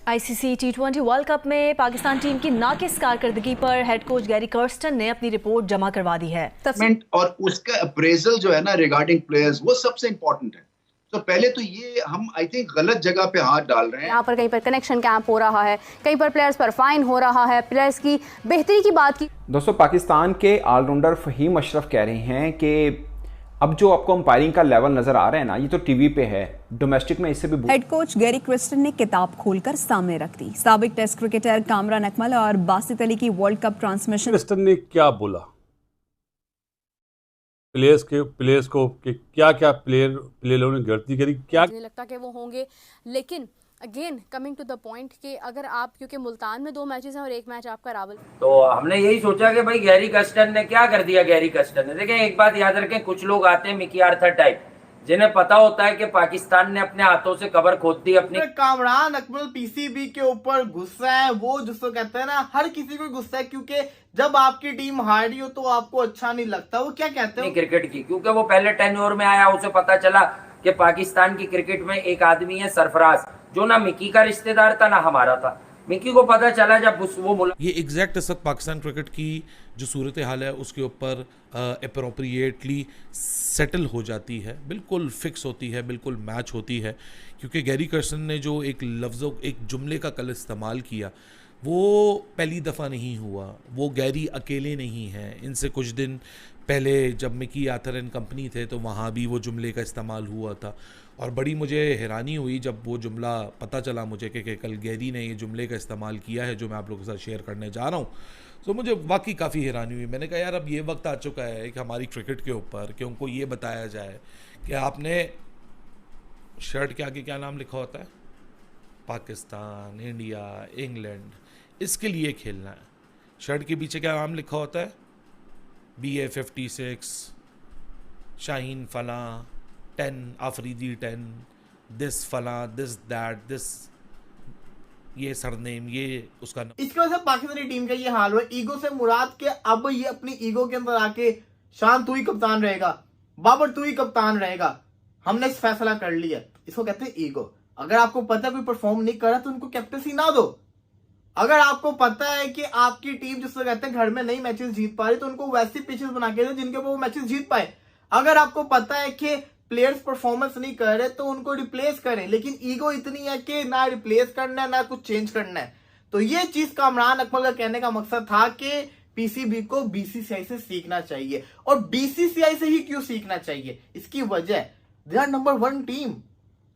ICC T20 world cup में Pakistan team की नाकिस कारकर्दगी पर हेड कोच गैरी कर्स्टन ने अपनी रिपोर्ट जमा करवा दी है। और उसका अप्रेजल जो है ना रिगार्डिंग प्लेयर्स, वो सबसे इंपॉर्टेंट है। तो पहले तो ये हम आई थिंक गलत जगह पे हाथ डाल रहे हैं। यहाँ पर कहीं पर कनेक्शन कैंप हो रहा है, कहीं पर प्लेयर्स पर फाइन हो रहा है, प्लेयर्स की बेहतरी की बात की। दोस्तों, पाकिस्तान के ऑलराउंडर फहीम अशरफ कह रहे हैं कि अब जो आपको अंपायरिंग का लेवल नजर आ रहा है ना, ये तो टीवी पे है, डोमेस्टिक में इससे भी। हेड कोच गैरी क्रिस्टन ने किताब खोलकर सामने रख दी। साबिक टेस्ट क्रिकेटर कामरान अकमल और बासित अली की वर्ल्ड कप ट्रांसमिशन। क्रिस्टन ने क्या बोला प्लेयर्स को कि क्या प्लेयरों ने गलती करी, क्या मुझे लगता कि वो होंगे, लेकिन again coming to the point कि अगर आप, क्योंकि मुल्तान में 2 मैचेस हैं और 1 मैच आपका रावल, तो हमने यही सोचा कि भाई गैरी कर्स्टन ने क्या कर दिया। गैरी कर्स्टन ने, देखें एक बात याद रखें, कुछ लोग आते हैं मिकी आर्थर टाइप, जिन्हें पता होता है कि पाकिस्तान ने अपने हाथों से कबर खोद दी अपनी। कामरान अकमल पीसीबी के ऊपर गुस्सा है, वो जिसको कहते हैं ना, हर किसी को गुस्सा है, क्योंकि जब आपकी टीम हारी हो तो आपको अच्छा नहीं लगता। वो क्या कहते हैं क्रिकेट की, क्योंकि वो पहले टेन्योर में आया, उसे पता चला कि पाकिस्तान की क्रिकेट में एक आदमी है सरफराज, जो ना मिकी का रिश्तेदार था ना हमारा था। मिकी को पता चला जब वो ये एग्जैक्ट इस वक्त पाकिस्तान क्रिकेट की जो सूरत हाल है उसके ऊपर अप्रोप्रिएटली सेटल हो जाती है, बिल्कुल फिक्स होती है, बिल्कुल मैच होती है। क्योंकि गैरी कर्स्टन ने जो एक लफ्ज़ों, एक जुमले का कल इस्तेमाल किया, वो पहली दफ़ा नहीं हुआ। वो गैरी अकेले नहीं हैं। इनसे कुछ दिन पहले जब मिकी आर्थर एंड कंपनी थे तो वहाँ भी वो जुमले का इस्तेमाल हुआ था। और बड़ी मुझे हैरानी हुई जब वो जुमला पता चला मुझे कि कल गैरी ने ये जुमले का इस्तेमाल किया है, जो मैं आप लोगों के साथ शेयर करने जा रहा हूँ। तो मुझे वाकई काफ़ी हैरानी हुई। मैंने कहा यार, अब ये वक्त आ चुका है कि हमारी क्रिकेट के ऊपर कि उनको ये बताया जाए कि आपने शर्ट के आगे क्या नाम लिखा होता है, पाकिस्तान, इंडिया, इंग्लैंड, इसके लिए खेलना है। शर्ट के पीछे क्या नाम लिखा होता है, BA56, शाहीन फला 10, आफरीदी 10, दिस फला, दिस दैट, दिस, ये सरनेम, ये उसका। इसकी वजह से पाकिस्तानी टीम का ये हाल हुआ। ईगो से मुराद के अब ये अपनी ईगो के अंदर आके, शान तू ही कप्तान रहेगा, बाबर तू ही कप्तान रहेगा, हमने इस फैसला कर लिया। इसको कहते हैं ईगो। अगर आपको पता है कोई परफॉर्म नहीं कर रहा तो उनको कैप्टनसी ना दो। अगर आपको पता है कि आपकी टीम, जिसको कहते हैं घर में नहीं मैचेस जीत पा रही, तो उनको वैसी पिचेस बना के दो जिनके ऊपर वो मैचेस जीत पाए। अगर आपको पता है कि प्लेयर्स परफॉर्मेंस नहीं कर रहे तो उनको रिप्लेस करें, लेकिन ईगो इतनी है कि ना रिप्लेस करना है ना कुछ चेंज करना है। तो ये चीज कामरान अकमल का कहने का मकसद था कि पीसीबी को बीसीसीआई से सीखना चाहिए। और बीसीसीआई से ही क्यों सीखना चाहिए, इसकी वजह, दे आर नंबर 1 टीम।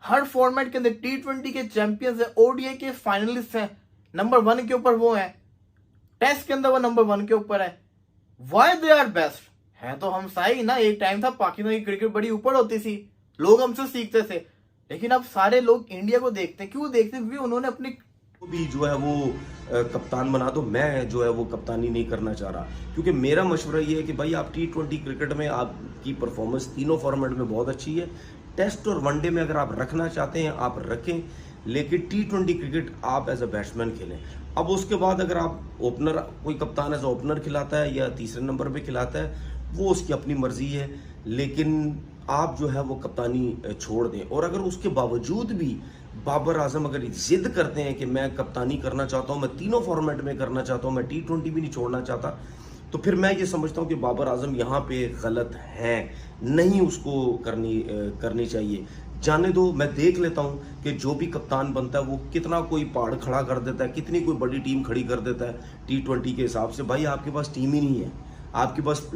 हर फॉर्मेट के अंदर T20 के चैंपियंस है, ODI के फाइनलिस्ट हैं, नंबर 1 के ऊपर वो है, टेस्ट के अंदर वो नंबर 1 के ऊपर है। वाई दे आर बेस्ट है तो हम सही ना। एक टाइम था पाकिस्तान की क्रिकेट बड़ी ऊपर होती थी, लोग हमसे सीखते थे, लेकिन अब सारे लोग इंडिया को देखते हैं। क्यों देखते हैं? क्योंकि उन्होंने अपनी भी जो है वो कप्तान बना दो। मैं जो है वो कप्तानी नहीं करना चाह रहा, क्योंकि मेरा मशवरा ये है कि भाई आप T20 क्रिकेट में आपकी परफॉर्मेंस तीनों फॉर्मेट में बहुत अच्छी है। टेस्ट और वनडे में अगर आप रखना चाहते हैं आप रखें, लेकिन T20 क्रिकेट आप एज अ बैट्समैन खेलें। अब उसके बाद अगर आप ओपनर, कोई कप्तान एज अ ओपनर खिलाता है या तीसरे नंबर पे खिलाता है, वो उसकी अपनी मर्जी है, लेकिन आप जो है वो कप्तानी छोड़ दें। और अगर उसके बावजूद भी बाबर आजम अगर जिद करते हैं कि मैं कप्तानी करना चाहता हूं, मैं तीनों फॉर्मेट में करना चाहता हूं, मैं T20 भी नहीं छोड़ना चाहता, तो फिर मैं ये समझता हूं कि बाबर आजम यहाँ पे गलत हैं, नहीं उसको करनी चाहिए। जाने दो, मैं देख लेता हूं कि जो भी कप्तान बनता है वो कितना कोई पहाड़ खड़ा कर देता है, कितनी कोई बड़ी टीम खड़ी कर देता है T20 के हिसाब से। भाई आपके पास टीम ही नहीं है, आपके पास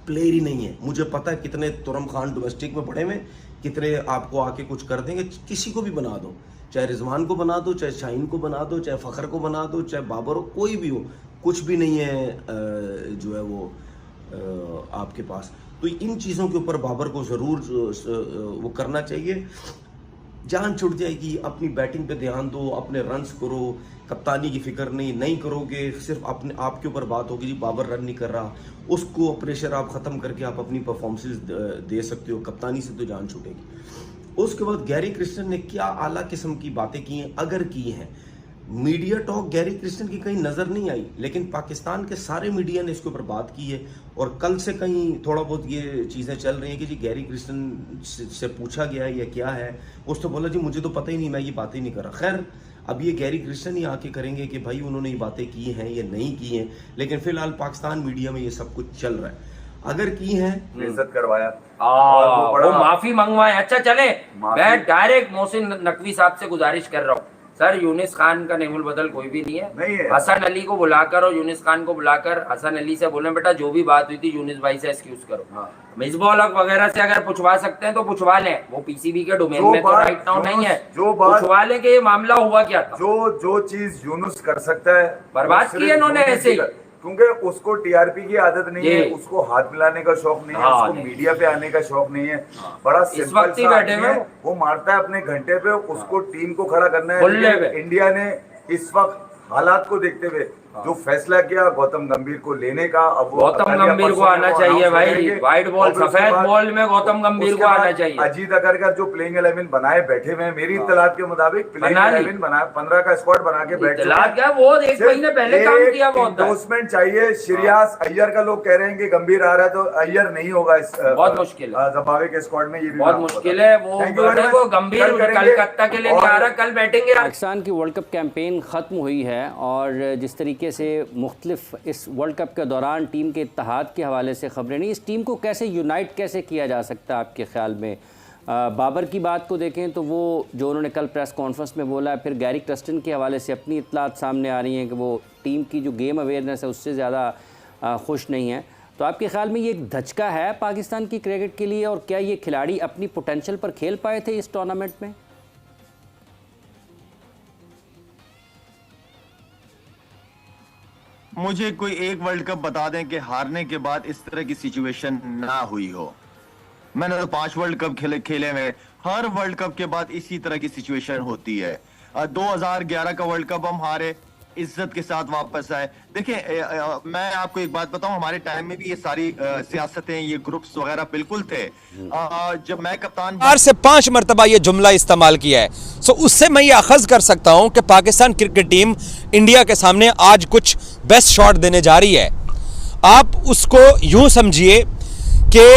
प्लेयर ही नहीं है। मुझे पता है कितने तुरम खान डोमेस्टिक में पड़े हुए, कितने आपको आके कुछ कर देंगे। किसी को भी बना दो, चाहे रिजवान को बना दो, चाहे शाहीन को बना दो, चाहे फखर को बना दो, चाहे बाबर हो, कोई भी हो, कुछ भी नहीं है जो है वो आपके पास। तो इन चीज़ों के ऊपर बाबर को ज़रूर वो करना चाहिए। जान छुट जाएगी, अपनी बैटिंग पे ध्यान दो, अपने रन्स करो, कप्तानी की फिक्र नहीं करोगे, सिर्फ अपने आपके ऊपर बात होगी जी बाबर रन नहीं कर रहा, उसको प्रेशर आप ख़त्म करके आप अपनी परफॉर्मेंसेस दे सकते हो। कप्तानी से तो जान छूटेगी। उसके बाद गैरी क्रिस्टन ने क्या आला किस्म की बातें की हैं, अगर की हैं। मीडिया टॉक गैरी क्रिस्टन की कहीं नज़र नहीं आई, लेकिन पाकिस्तान के सारे मीडिया ने इसके ऊपर बात की है। और कल से कहीं थोड़ा बहुत ये चीज़ें चल रही हैं कि जी गैरी क्रिस्टन से पूछा गया है या क्या है, उस तो बोला जी मुझे तो पता ही नहीं, मैं ये बातें नहीं कर रहा। खैर, अब ये गैरी क्रिस्टन ही आके करेंगे कि भाई उन्होंने ये बातें की हैं या नहीं की हैं, लेकिन फिलहाल पाकिस्तान मीडिया में ये सब कुछ चल रहा है। अगर की है इज्जत करवाया, वो माफी मंगवाए। अच्छा चले, मैं डायरेक्ट मोहसिन नकवी साहब से गुजारिश कर रहा हूँ, सर यूनिस खान का नेमुल बदल कोई भी नहीं है, हसन अली को बुलाकर और यूनिस खान को बुलाकर हसन अली से बोले बेटा जो भी बात हुई थी यूनिस भाई से एक्सक्यूज करो। मिसबाह हक वगैरह से अगर पूछवा सकते हैं तो पूछवा लें, वो पीसीबी के डोमेन में तो राइट नाउ नहीं है, जो पूछवा लें कि ये मामला हुआ क्या था। जो चीज यूनुस कर सकता है बर्बाद की इन्होंने ऐसे ही, क्योंकि उसको टीआरपी की आदत नहीं है, उसको हाथ मिलाने का शौक नहीं है, उसको मीडिया पे आने का शौक नहीं है, बड़ा सिंपल सा बैठे है, वो मारता है अपने घंटे पे, उसको टीम को खड़ा करना है। इंडिया ने इस वक्त हालात को देखते हुए जो फैसला किया गौतम गंभीर को लेने का, अब गौतम गंभीर को आना चाहिए भाई, व्हाइट बॉल सफेद बॉल में गौतम गंभीर को आना चाहिए। अजीत अगर का जो प्लेइंग 11 बनाए बैठे हुए हैं, मेरी इत्तलात के मुताबिक प्लेइंग 11 बनाया, 15 का स्क्वाड बना के बैठे हैं, वो एक महीने पहले काम किया। एंडोर्समेंट चाहिए। श्रेयस अय्यर का लोग कह रहे हैं कि गंभीर आ रहा है, तो अय्यर नहीं होगा इस बहुत मुश्किल है, ज़िम्बाब्वे के स्क्वाड में, ये भी बहुत मुश्किल है। वो गंभीर कलकत्ता के लिए नहीं आ रहा, कल बैठेंगे। पाकिस्तान की वर्ल्ड कप कैंपेन खत्म हुई है और जिस तरीके से इस वर्ल्ड कप के दौरान टीम के इत्तेहाद के हवाले से खबरें नहीं, इस टीम को कैसे यूनाइट कैसे किया जा सकता है आपके ख्याल में? बाबर की बात को देखें तो वो जो उन्होंने कल प्रेस कॉन्फ्रेंस में बोला है, फिर गैरी क्रिस्टन के हवाले से अपनी इत्तलात सामने आ रही हैं कि वो टीम की जो गेम अवेयरनेस है उससे ज़्यादा खुश नहीं है। तो आपके ख्याल में ये एक धचका है पाकिस्तान की क्रिकेट के लिए, और क्या ये खिलाड़ी अपनी पोटेंशियल पर खेल पाए थे इस टूर्नामेंट में? मुझे कोई एक वर्ल्ड कप बता दें कि हारने के बाद इस तरह की सिचुएशन ना हुई हो। मैंने तो 5 वर्ल्ड कप खेले हुए, हर वर्ल्ड कप के बाद इसी तरह की सिचुएशन होती है। 2011 का वर्ल्ड कप हम हारे, इज्जत के साथ वापस आए। देखिए मैं आपको एक बात बताऊं, हमारे टाइम में भी ये सारी सियासतें, ये ग्रुप्स वगैरह बिल्कुल थे। जब मैं कप्तान 4 से 5 मरतबा ये जुमला इस्तेमाल किया है, सो उससे मैं ये अखज़ कर सकता हूं कि पाकिस्तान क्रिकेट टीम इंडिया के सामने आज कुछ बेस्ट शॉट देने जा रही है। आप उसको यूं समझिए कि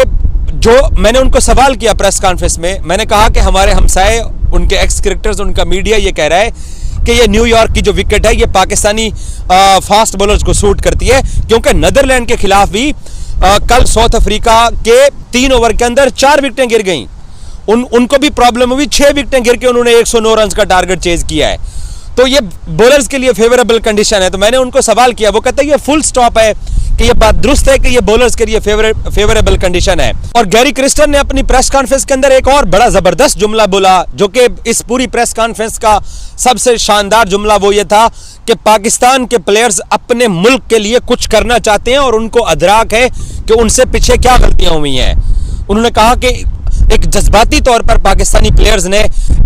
जो मैंने उनको सवाल किया प्रेस कॉन्फ्रेंस में, मैंने कहा कि हमारे हमसाए, उनके एक्स क्रिकेटर्स, उनका मीडिया ये कह रहा है कि ये न्यूयॉर्क की जो विकेट है ये पाकिस्तानी फास्ट बॉलर्स को सूट करती है, क्योंकि नीदरलैंड के खिलाफ भी कल साउथ अफ्रीका के 3 ओवर के अंदर 4 विकेटें गिर गईं। उनको भी प्रॉब्लम हुई, 6 विकेटें गिर के उन्होंने 109 रन का टारगेट चेज किया है। तो ये बॉलर्स के लिए फेवरेबल कंडीशन है। तो मैंने उनको सवाल किया, वो कहते हैं ये फुल स्टॉप है कि ये बात दुरुस्त है कि ये बॉलर्स के लिए फेवरेबल कंडीशन है। और गैरी क्रिस्टन ने अपनी प्रेस कॉन्फ्रेंस के अंदर एक और बड़ा जबरदस्त जुमला बोला, जो कि इस पूरी प्रेस कॉन्फ्रेंस का सबसे शानदार जुमला वो ये था कि पाकिस्तान के प्लेयर्स अपने मुल्क के लिए कुछ करना चाहते हैं और उनको अदराक है कि उनसे पीछे क्या गलतियां हुई हैं। उन्होंने कहा कि एक जज्बाती तौर पर पाकिस्तानी प्लेयर्स ने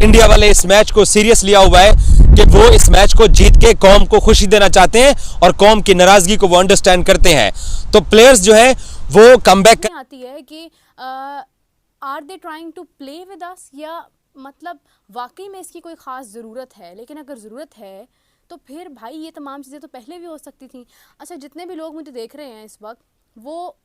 इंडिया वाले इस मैच को सीरियस लिया हुआ है कि वो इस मैच को जीत के कौम को खुशी देना चाहते हैं और कौम की नाराजगी को वो अंडरस्टैंड करते हैं। तो प्लेयर्स जो है वो कमबैक आती है कि are they trying to play with us, या मतलब वाकई में इसकी कोई ख़ास ज़रूरत है। लेकिन अगर ज़रूरत है तो फिर भाई ये तमाम चीज़ें तो पहले भी हो सकती थी। अच्छा, जितने भी लोग मुझे देख रहे हैं इस वक्त, वो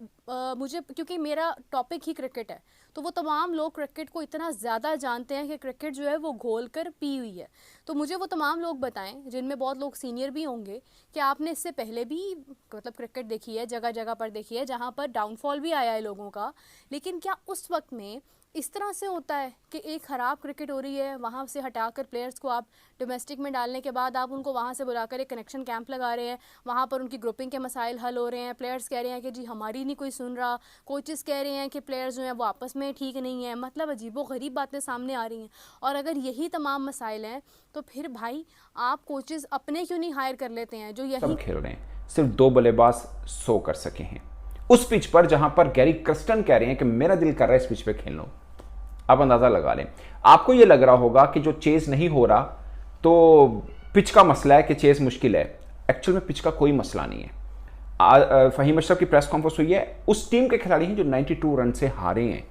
मुझे, क्योंकि मेरा टॉपिक ही क्रिकेट है, तो वो तमाम लोग क्रिकेट को इतना ज़्यादा जानते हैं कि क्रिकेट जो है वो घोल कर पी हुई है। तो मुझे वो तमाम लोग बताएं, जिनमें बहुत लोग सीनियर भी होंगे, कि आपने इससे पहले भी मतलब क्रिकेट देखी है, जगह जगह पर देखी है जहाँ पर डाउनफॉल भी आया है लोगों का, लेकिन क्या उस वक्त में इस तरह से होता है कि एक ख़राब क्रिकेट हो रही है, वहाँ से हटाकर प्लेयर्स को आप डोमेस्टिक में डालने के बाद आप उनको वहाँ से बुलाकर एक कनेक्शन कैंप लगा रहे हैं, वहाँ पर उनकी ग्रुपिंग के मसाइल हल हो रहे हैं, प्लेयर्स कह रहे हैं कि जी हमारी नहीं कोई सुन रहा, कोचेस कह रहे हैं कि प्लेयर्स जो हैं वो आपस में ठीक नहीं है, मतलब अजीबोगरीब बातें सामने आ रही हैं। और अगर यही तमाम मसाइल हैं तो फिर भाई आप कोचेस अपने क्यों नहीं हायर कर लेते हैं जो यही खेल रहे हैं। सिर्फ 2 बल्लेबाज 100 कर सके हैं उस पिच पर जहां पर गैरी क्रिस्टन कह रहे हैं कि मेरा दिल कर रहा है इस पिच पे खेल लो। आप अंदाजा लगा लें। आपको यह लग रहा होगा कि जो चेज नहीं हो रहा तो पिच का मसला है, कि चेज मुश्किल है। एक्चुअल में पिच का कोई मसला नहीं है। फहीम अशरफ की प्रेस कॉन्फ्रेंस हुई है, उस टीम के खिलाड़ी हैं जो 92 रन से हारे हैं।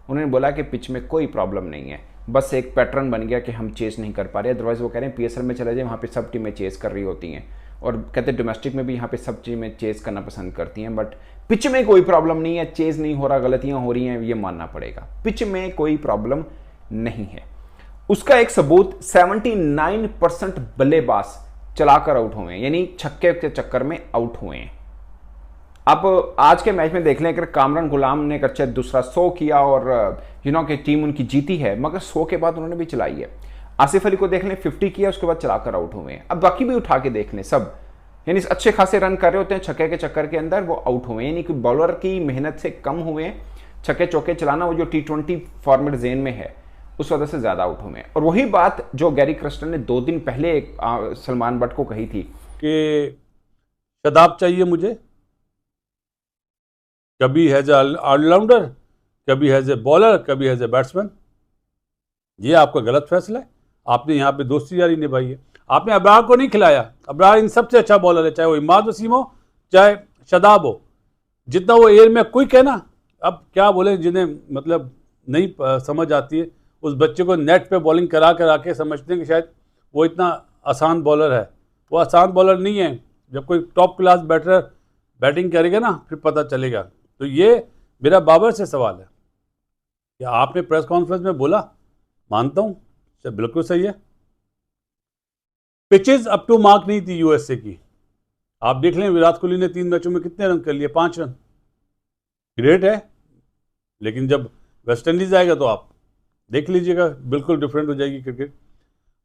उन्होंने बोला कि पिच में कोई प्रॉब्लम नहीं है, बस एक पैटर्न बन गया कि हम चेज नहीं कर पा रहे। अदरवाइज वो कह रहे हैं PSL में चले जाए, वहाँ पे सब टीमें चेज कर रही होती हैं, और कहते हैं डोमेस्टिक में भी यहाँ पे सब टीमें चेज करना पसंद करती हैं, बट पिच में कोई प्रॉब्लम नहीं है। चेज नहीं हो रहा, गलतियाँ हो रही हैं, ये मानना पड़ेगा। पिच में कोई प्रॉब्लम नहीं है। उसका एक सबूत 79% बल्लेबाज चलाकर आउट हुए हैं, यानी छक्के के चक्कर में आउट हुए हैं। अब आज के मैच में देख लें, अगर कामरान गुलाम ने अच्छा दूसरा 100 किया और कि टीम उनकी जीती है, मगर 100 के बाद उन्होंने भी चलाई है। आसिफ अली को देख लें, 50 किया, उसके बाद चलाकर आउट हुए हैं। अब बाकी भी उठा के देख लें, सब यानी अच्छे खासे रन कर रहे होते हैं, छक्के के चक्कर के अंदर वो आउट हुए हैं, यानी कि बॉलर की मेहनत से कम हुए हैं। छक्के चौके चलाना वो जो T20 फॉर्मेट जेन में है उस वजह से ज्यादा आउट हुए हैं। और वही बात जो गैरी कर्स्टन ने 2 दिन पहले सलमान बट को कही थी कि शदाब चाहिए मुझे, कभी हैज ए ऑलराउंडर, कभी हैज ए बॉलर, कभी हैज ए बैट्समैन। ये आपका गलत फैसला है। आपने यहाँ पे दोस्ती यारी निभाई है। आपने अब्रार को नहीं खिलाया। अब्रार इन सबसे अच्छा बॉलर है, चाहे वो इमाद वसीम हो चाहे शदाब हो। जितना वो एयर में क्विक है ना, अब क्या बोले, जिन्हें मतलब नहीं समझ आती है, उस बच्चे को नेट पे बॉलिंग करा के समझते हैं कि शायद वो इतना आसान बॉलर है। वो आसान बॉलर नहीं है। जब कोई टॉप क्लास बैटर बैटिंग करेगा ना, फिर पता चलेगा। तो ये मेरा बाबर से सवाल है कि आपने प्रेस कॉन्फ्रेंस में बोला, मानता हूँ बिल्कुल सही है, पिचेस अप टू मार्क नहीं थी यूएसए की। आप देख लें, विराट कोहली ने 3 मैचों में कितने रन कर लिए? 5 रन। ग्रेट है, लेकिन जब वेस्ट इंडीज आएगा तो आप देख लीजिएगा, बिल्कुल डिफरेंट हो जाएगी क्रिकेट।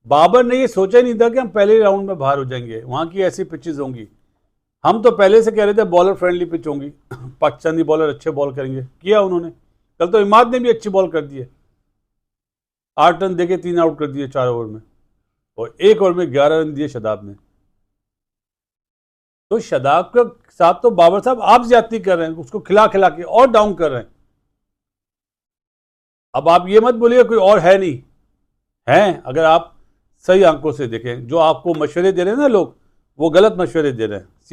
बाबर ने ये सोचा ही नहीं था कि हम पहले राउंड में बाहर हो जाएंगे। वहाँ की ऐसी पिचेस होंगी। हम तो पहले से कह रहे थे बॉलर फ्रेंडली पिच होंगी, पाकिस्तानी बॉलर अच्छे बॉल करेंगे, किया उन्होंने। कल तो इमाद ने भी अच्छी बॉल कर दी है, 8 रन देके 3 आउट कर दिए 4 ओवर में, और 1 ओवर में 11 रन दिए शदाब ने। तो शदाब के साथ तो बाबर साहब आप ज्यादती कर रहे हैं, उसको खिला खिला के और डाउन कर रहे हैं। अब आप ये मत बोलिए कोई और है नहीं, हैं। अगर आप सही आंखों से देखें, जो आपको मशवरे दे रहे हैं ना लोग, वो गलत मशवरे दे रहे हैं।